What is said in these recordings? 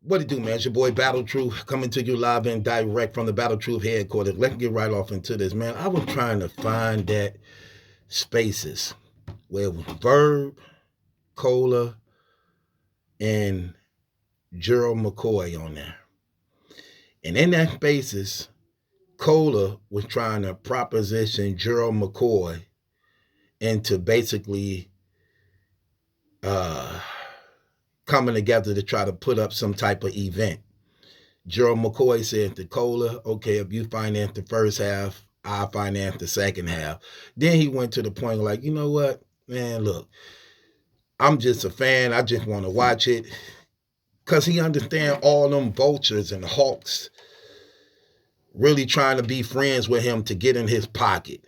What it do, man? It's your boy Battle Truth coming to you live and direct from the Battle Truth headquarters. Let's get right off into this, man. I was trying to find that spaces where it was Verb, Cola, and Gerald McCoy on there. And in that spaces, Cola was trying to proposition Gerald McCoy into basically uh, coming together to try to put up some type of event. Gerald McCoy said to Cola, okay, if you finance the first half, I'll finance the second half. Then he went to the point like, you know what, man, look, I'm just a fan. I just want to watch it. Because he understand all them vultures and hawks really trying to be friends with him to get in his pocket.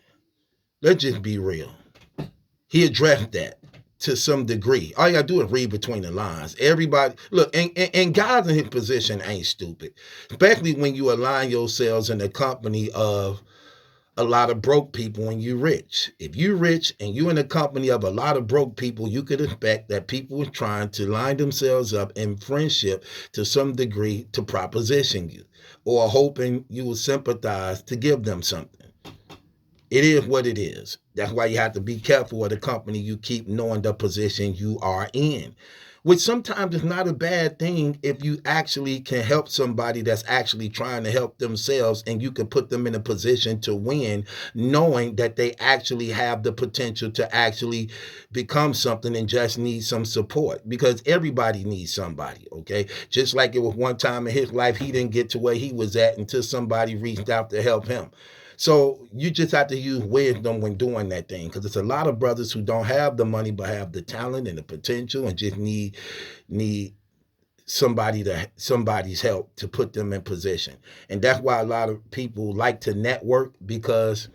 Let's just be real. He addressed that to some degree. All you gotta do is read between the lines. Everybody, look, and guys in his position ain't stupid, especially when you align yourselves in the company of a lot of broke people when you rich. If you rich and you in the company of a lot of broke people, you could expect that people are trying to line themselves up in friendship to some degree to proposition you or hoping you will sympathize to give them something. It is what it is. That's why you have to be careful of the company you keep, knowing the position you are in. Which sometimes is not a bad thing if you actually can help somebody that's actually trying to help themselves and you can put them in a position to win, knowing that they actually have the potential to actually become something and just need some support. Because everybody needs somebody, okay? Just like it was one time in his life, he didn't get to where he was at until somebody reached out to help him. So you just have to use wisdom when doing that thing, because it's a lot of brothers who don't have the money but have the talent and the potential and just need somebody's help to put them in position. And that's why a lot of people like to network, because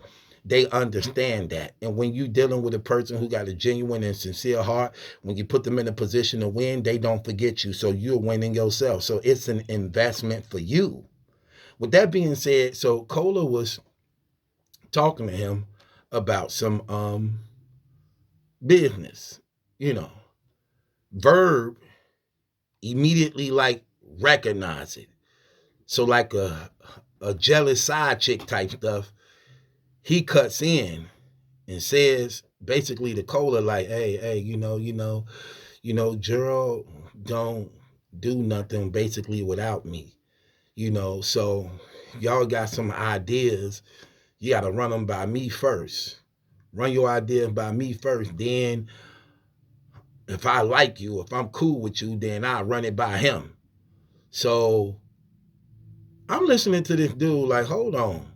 they understand that. And when you're dealing with a person who got a genuine and sincere heart, when you put them in a position to win, they don't forget you. So you're winning yourself. So it's an investment for you. With that being said, so Cola was talking to him about some business. You know, Verb immediately like recognize it. So like a jealous side chick type stuff, he cuts in and says basically to Cola like, hey, Gerald don't do nothing basically without me. So y'all got some ideas, you got to run them by me first. Run your ideas by me first. Then, if I like you, if I'm cool with you, then I'll run it by him. So, I'm listening to this dude like, hold on.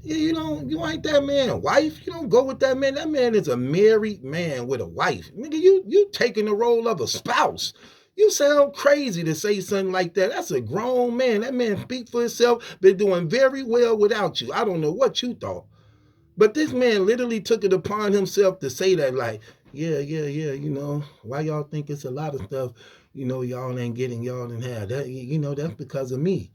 Yeah, you ain't that man wife. You don't go with that man. That man is a married man with a wife. Nigga, you taking the role of a spouse. You sound crazy to say something like that. That's a grown man. That man speak for himself. Been doing very well without you. I don't know what you thought. But this man literally took it upon himself to say that, like, yeah, why y'all think it's a lot of stuff, y'all ain't getting, y'all didn't have. That, that's because of me.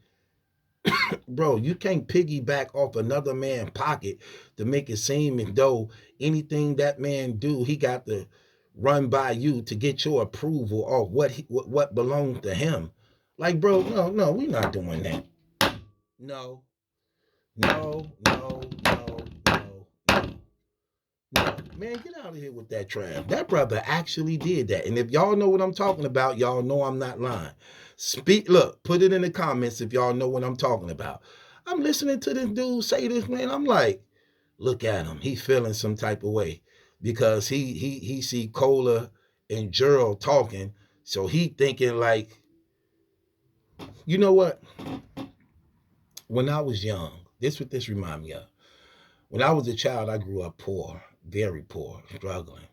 Bro, you can't piggyback off another man's pocket to make it seem as though anything that man do, he got to run by you to get your approval of what belongs to him. Like, bro, no, we not doing that. No, no. No, man, get out of here with that trash. That brother actually did that. And if y'all know what I'm talking about, y'all know I'm not lying. Look, put it in the comments if y'all know what I'm talking about. I'm listening to this dude say this, man. I'm like, look at him. He feeling some type of way because he see Cola and Gerald talking. So he thinking like, you know what? When I was young, this what this remind me of. When I was a child, I grew up poor, very poor, struggling.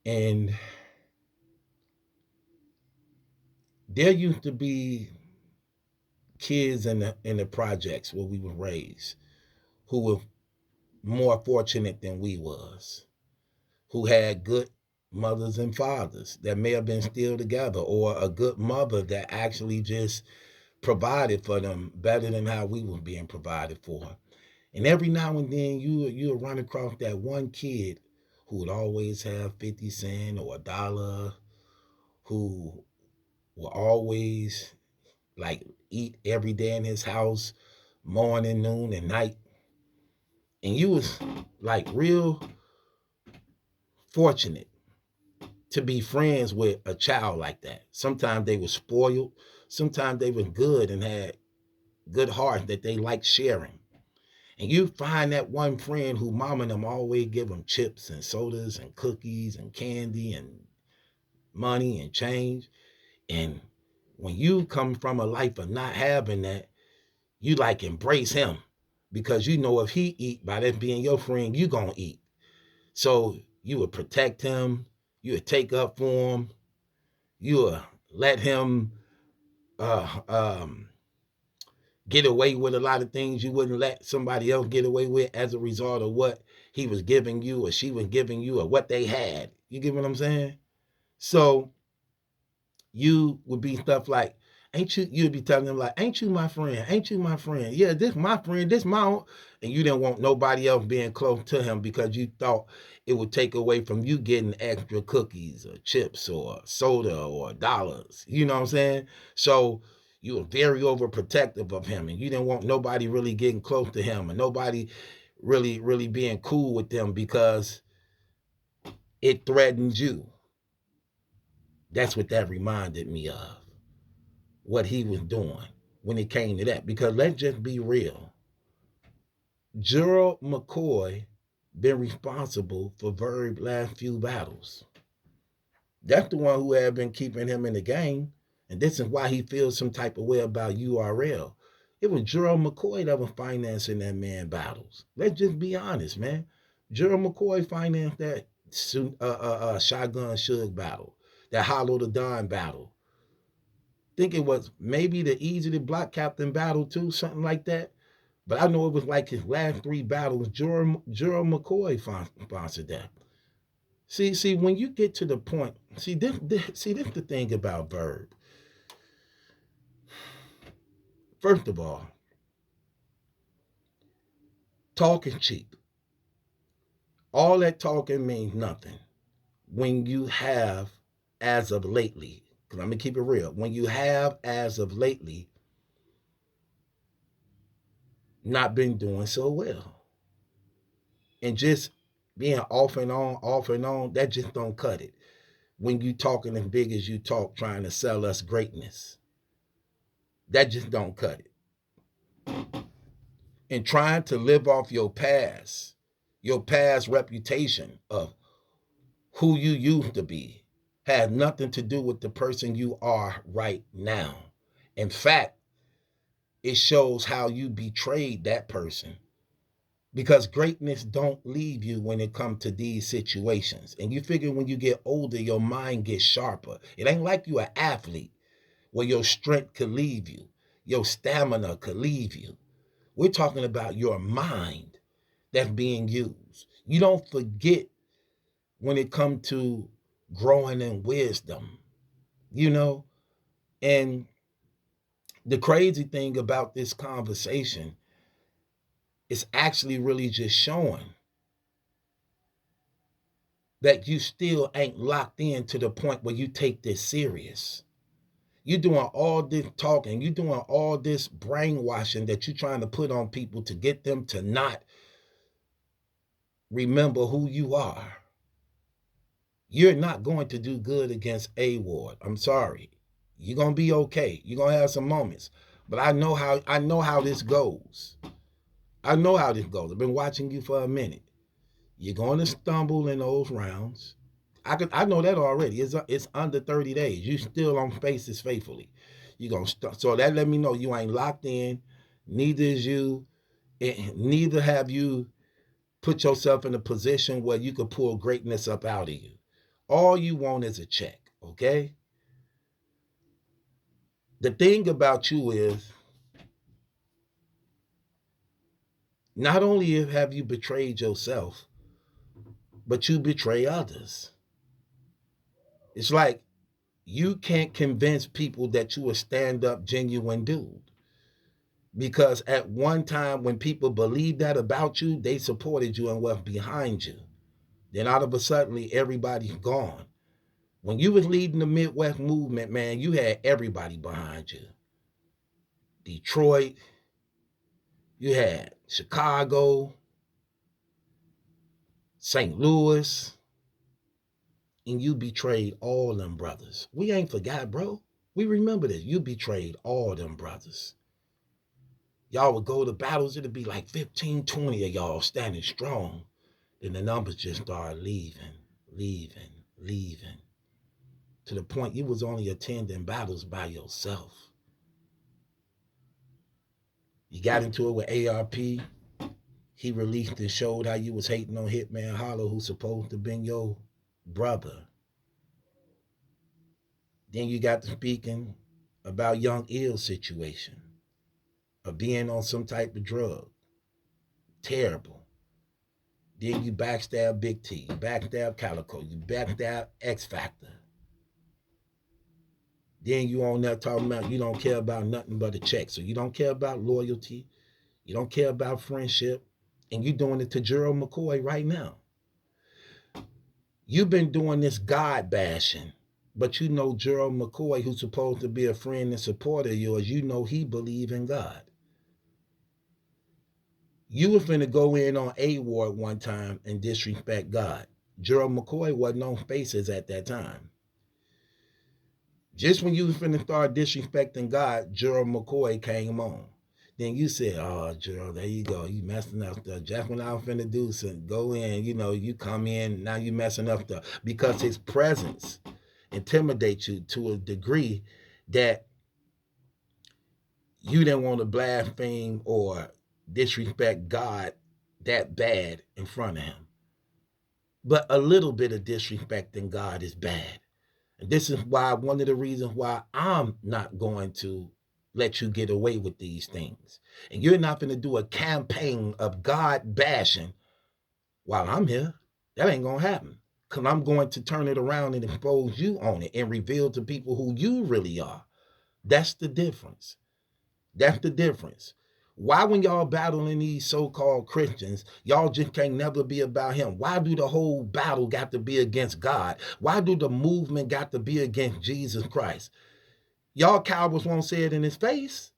And there used to be kids in the projects where we were raised who were more fortunate than we was, who had good mothers and fathers that may have been still together, or a good mother that actually just provided for them better than how we were being provided for. And every now and then you'll run across that one kid who would always have 50 cents or a dollar, who will always like eat every day in his house, morning, noon, and night. And you was like real fortunate to be friends with a child like that. Sometimes they were spoiled, sometimes they were good and had good heart that they liked sharing. And you find that one friend who mom and them always give them chips and sodas and cookies and candy and money and change. And when you come from a life of not having that, you like embrace him because you know if he eat by that being your friend, you gonna eat. So you would protect him, you would take up for him, you would let him uh, um, get away with a lot of things you wouldn't let somebody else get away with as a result of what he was giving you or she was giving you or what they had. You get what I'm saying? So you would be stuff like, ain't you, you'd be telling them like, ain't you my friend? Ain't you my friend? Yeah, this my friend, this my own. And you didn't want nobody else being close to him because you thought it would take away from you getting extra cookies or chips or soda or dollars. You know what I'm saying? So you were very overprotective of him and you didn't want nobody really getting close to him and nobody really being cool with them because it threatened you. That's what that reminded me of. What he was doing when it came to that. Because let's just be real. Gerald McCoy been responsible for Verb last few battles. That's the one who had been keeping him in the game. And this is why he feels some type of way about URL. It was Gerald McCoy that was financing that man battles. Let's just be honest, man. Gerald McCoy financed that Shotgun Suge battle, that Hollow the Don battle. Think it was maybe the Easy to Block Captain battle too, something like that. But I know it was like his last three battles. Gerald McCoy sponsored that. See, when you get to the point, this the thing about Verb. First of all, talking cheap. All that talking means nothing when you have, as of lately, because I'm gonna keep it real, when you have, as of lately, not been doing so well. And just being off and on, that just don't cut it. When you talking as big as you talk, trying to sell us greatness, that just don't cut it. And trying to live off your past reputation of who you used to be, has nothing to do with the person you are right now. In fact, it shows how you betrayed that person because greatness don't leave you when it comes to these situations. And you figure when you get older, your mind gets sharper. It ain't like you an athlete where your strength could leave you, your stamina could leave you. We're talking about your mind that's being used. You don't forget when it comes to growing in wisdom, you know? And the crazy thing about this conversation is actually really just showing that you still ain't locked in to the point where you take this serious. You're doing all this talking, you're doing all this brainwashing that you're trying to put on people to get them to not remember who you are. You're not going to do good against A Ward. I'm sorry. You're gonna be okay. You're gonna have some moments. But I know how this goes. I know how this goes. I've been watching you for a minute. You're gonna stumble in those rounds. I know that already. It's under 30 days. You still on Faces Faithfully. You gonna so that let me know you ain't locked in. Neither is you. Neither have you put yourself in a position where you could pull greatness up out of you. All you want is a check, okay? The thing about you is not only have you betrayed yourself, but you betray others. It's like you can't convince people that you a stand up, genuine dude. Because at one time, when people believed that about you, they supported you and were behind you. Then all of a sudden, everybody's gone. When you was leading the Midwest movement, man, you had everybody behind you. Detroit, you had Chicago, St. Louis, and you betrayed all them brothers. We ain't forgot, bro. We remember this. You betrayed all them brothers. Y'all would go to battles, it'd be like 15, 20 of y'all standing strong. Then the numbers just started leaving. To the point you was only attending battles by yourself. You got into it with ARP. He released and showed how you was hating on Hitman Hollow, who's supposed to be your brother. Then you got to speaking about Young Ill's situation of being on some type of drug. Terrible. Then you backstab Big T, you backstab Calico, you backstab X Factor. Then you on there talking about you don't care about nothing but a check. So you don't care about loyalty, you don't care about friendship, and you doing it to Gerald McCoy right now. You've been doing this God bashing, but you know Gerald McCoy, who's supposed to be a friend and supporter of yours, you know he believe in God. You were finna go in on A-Ward one time and disrespect God. Gerald McCoy wasn't on Spaces at that time. Just when you was finna start disrespecting God, Gerald McCoy came on. Then you said, oh, Gerald, there you go. You messing up stuff. Just when I was finna do something, go in, you come in, now you messing up stuff. Because his presence intimidates you to a degree that you didn't want to blaspheme or disrespect God that bad in front of him. But a little bit of disrespecting God is bad. And this is why, one of the reasons why I'm not going to let you get away with these things. And you're not going to do a campaign of God bashing while I'm here. That ain't going to happen. Because I'm going to turn it around and expose you on it and reveal to people who you really are. That's the difference. That's the difference. Why, when y'all battling these so-called Christians, y'all just can't never be about him? Why do the whole battle got to be against God? Why do the movement got to be against Jesus Christ? Y'all cowards won't say it in his face.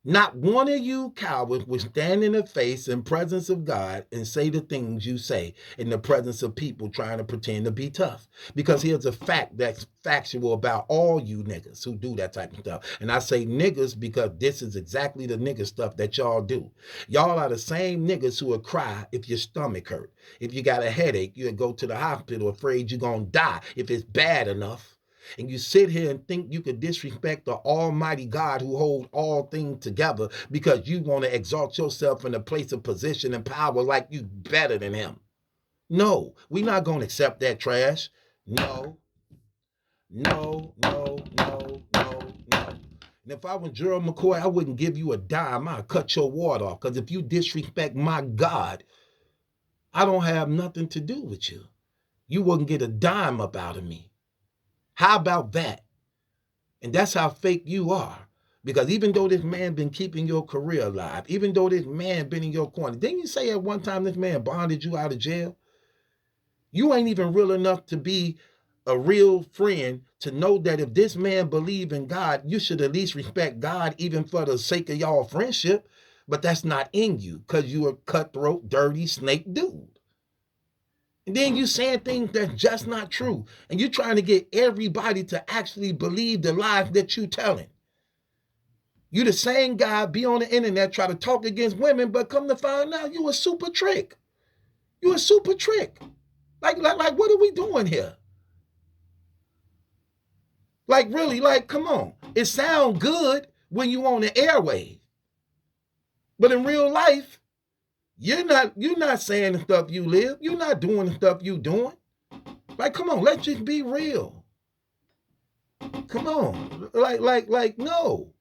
Not one of you cowards will stand in the face and presence of God and say the things you say in the presence of people trying to pretend to be tough. Because here's a fact that's factual about all you niggas who do that type of stuff. And I say niggas because this is exactly the nigga stuff that y'all do. Y'all are the same niggas who will cry if your stomach hurt. If you got a headache, you'll go to the hospital afraid you're going to die if it's bad enough. And you sit here and think you could disrespect the almighty God who holds all things together because you want to exalt yourself in a place of position and power like you better than him. No, we're not going to accept that trash. No. And if I was Gerald McCoy, I wouldn't give you a dime. I'd cut your water off. Because if you disrespect my God, I don't have nothing to do with you. You wouldn't get a dime up out of me. How about that? And that's how fake you are. Because even though this man been keeping your career alive, even though this man been in your corner, didn't you say at one time this man bonded you out of jail? You ain't even real enough to be a real friend to know that if this man believe in God, you should at least respect God even for the sake of y'all friendship. But that's not in you because you a cutthroat, dirty snake dude. And then you saying things that's just not true. And you're trying to get everybody to actually believe the lies that you telling. You the same guy, be on the internet, try to talk against women, but come to find out you a super trick. You a super trick. Like what are we doing here? Like really, like, come on. It sounds good when you on the airway. But in real life, you're not saying the stuff you live. You're not doing the stuff you doing. Like, come on, let's just be real. Come on. Like, no.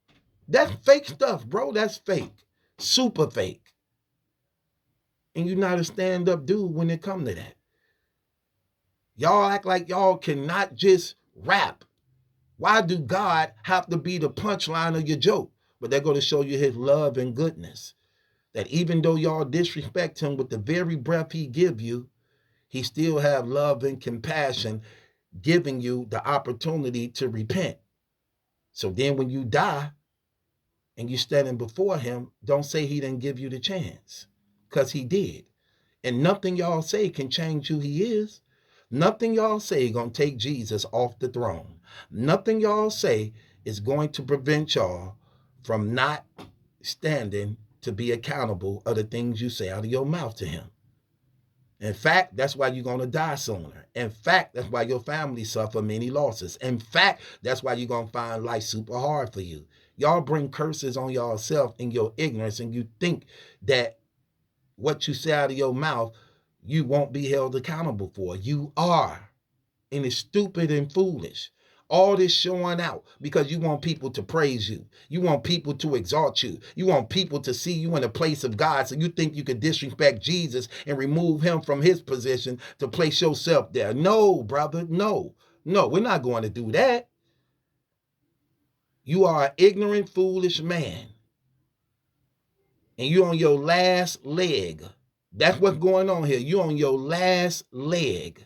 That's fake stuff, bro. That's fake. Super fake. And you're not a stand-up dude when it comes to that. Y'all act like y'all cannot just rap. Why do God have to be the punchline of your joke? But they're going to show you his love and goodness. That even though y'all disrespect him with the very breath he give you, he still have love and compassion giving you the opportunity to repent. So then when you die and you're standing before him, don't say he didn't give you the chance, because he did. And nothing y'all say can change who he is. Nothing y'all say gonna take Jesus off the throne. Nothing y'all say is going to prevent y'all from not standing to be accountable of the things you say out of your mouth to him. In fact, that's why you're going to die sooner. In fact, that's why your family suffer many losses. In fact, that's why you're going to find life super hard for you. Y'all bring curses on yourself in your ignorance, and you think that what you say out of your mouth, you won't be held accountable for. You are. And it's stupid and foolish. All this showing out because you want people to praise you. You want people to exalt you. You want people to see you in the place of God. So you think you could disrespect Jesus and remove him from his position to place yourself there. No, brother, no. No, we're not going to do that. You are an ignorant, foolish man. And you're on your last leg. That's what's going on here. You're on your last leg.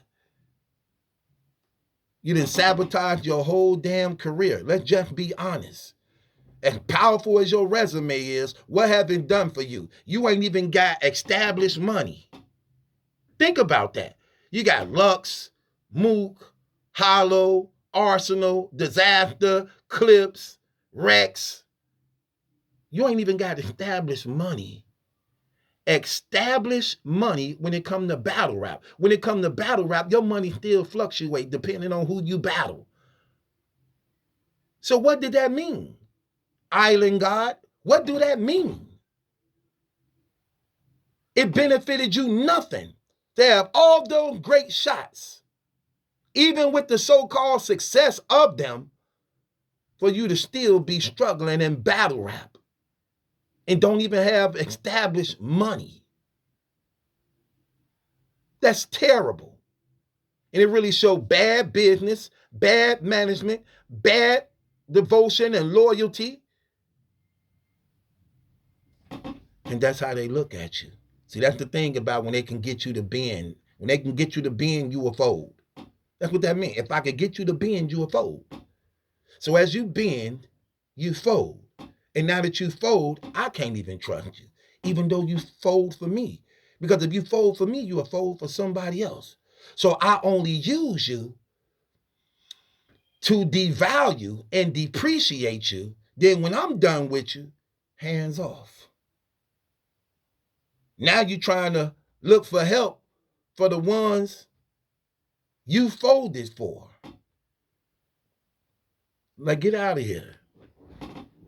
You didn't sabotage your whole damn career. Let's just be honest. As powerful as your resume is, what have it done for you? You ain't even got established money. Think about that. You got Lux, Mook, Hollow, Arsenal, Disaster, Clips, Rex. You ain't even got established money. Established money when it come to battle rap. When it come to battle rap, your money still fluctuate depending on who you battle. So what did that mean? Island God, what do that mean? It benefited you nothing to have all those great shots, even with the so-called success of them, for you to still be struggling in battle rap and don't even have established money. That's terrible. And it really showed bad business, bad management, bad devotion and loyalty. And that's how they look at you. See, that's the thing about when they can get you to bend. When they can get you to bend, you will fold. That's what that means. If I could get you to bend, you will fold. So as you bend, you fold. And now that you fold, I can't even trust you, even though you fold for me. Because if you fold for me, you will fold for somebody else. So I only use you to devalue and depreciate you. Then when I'm done with you, hands off. Now you're trying to look for help for the ones you folded for. Like, get out of here.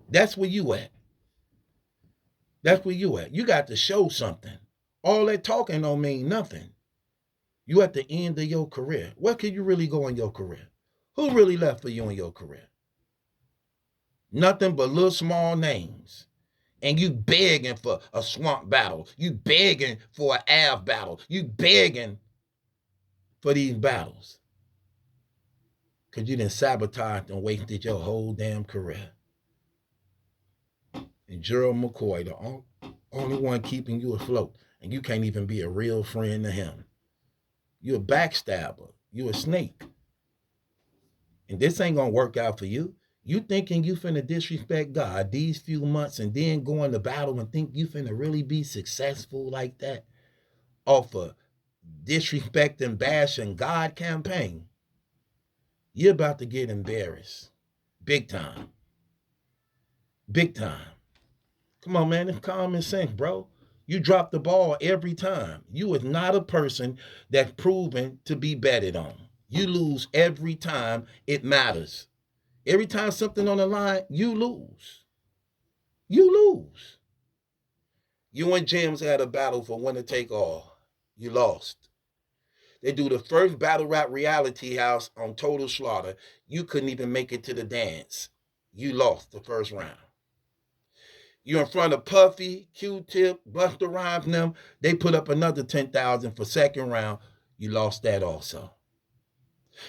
That's where you at. That's where you at. You got to show something. All that talking don't mean nothing. You at the end of your career. Where can you really go in your career? Who really left for you in your career? Nothing but little small names. And you begging for a swamp battle. You begging for an Av battle. You begging for these battles. Because you done sabotaged and wasted your whole damn career. And Gerald McCoy, the only one keeping you afloat. And you can't even be a real friend to him. You're a backstabber. You're a snake. And this ain't going to work out for you. You thinking you finna disrespect God these few months and then go into battle and think you finna really be successful like that off a disrespect and bashing God campaign. You're about to get embarrassed. Big time. Big time. Come on, man. It's common sense, bro. You drop the ball every time. You is not a person that's proven to be betted on. You lose every time it matters. Every time something on the line, you lose. You lose. You and James had a battle for winner take all. You lost. They do the first battle rap reality house on Total Slaughter. You couldn't even make it to the dance. You lost the first round. You're in front of Puffy, Q-Tip, Busta Rhymes, and them. They put up another 10,000 for second round. You lost that also.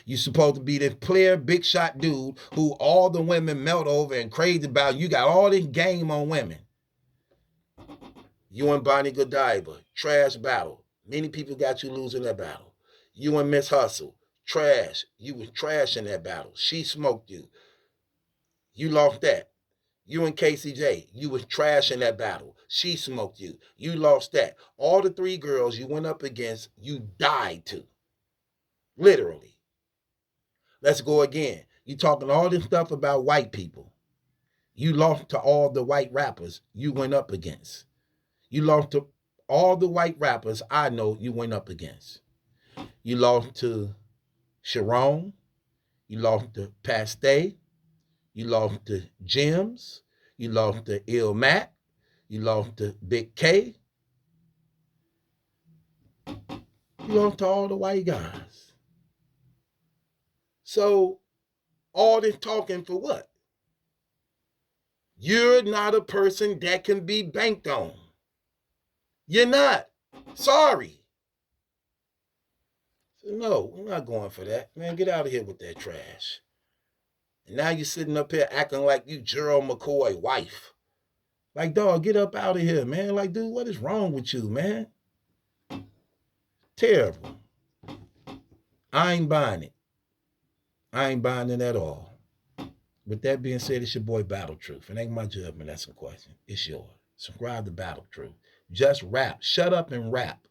You supposed to be this player, big shot dude who all the women melt over and crazy about. You got all this game on women. You and Bonnie Godiva, trash battle. Many people got you losing that battle. You and Miss Hustle, Trash. You was trash in that battle. She smoked you. You lost that. You and KCJ, you was trash in that battle. She smoked you. You lost that. All the three girls you went up against, you died to. Literally. Let's go again. You talking all this stuff about white people. You lost to all the white rappers you went up against. You lost to all the white rappers I know you went up against. You lost to Sharon. You lost to Paste. You lost to Jims. You lost to Il Mac. You lost to Big K. You lost to all the white guys. So all this talking for what? You're not a person that can be banked on. You're not. Sorry. So no, we're not going for that. Man, get out of here with that trash. And now you're sitting up here acting like you Gerald McCoy wife. Like, dog, get up out of here, man. Like, dude, what is wrong with you, man? Terrible. I ain't buying it. I ain't buying it at all. With that being said, it's your boy Battle Truth. It ain't my judgment, that's a question. It's yours. Subscribe to Battle Truth. Just rap. Shut up and rap.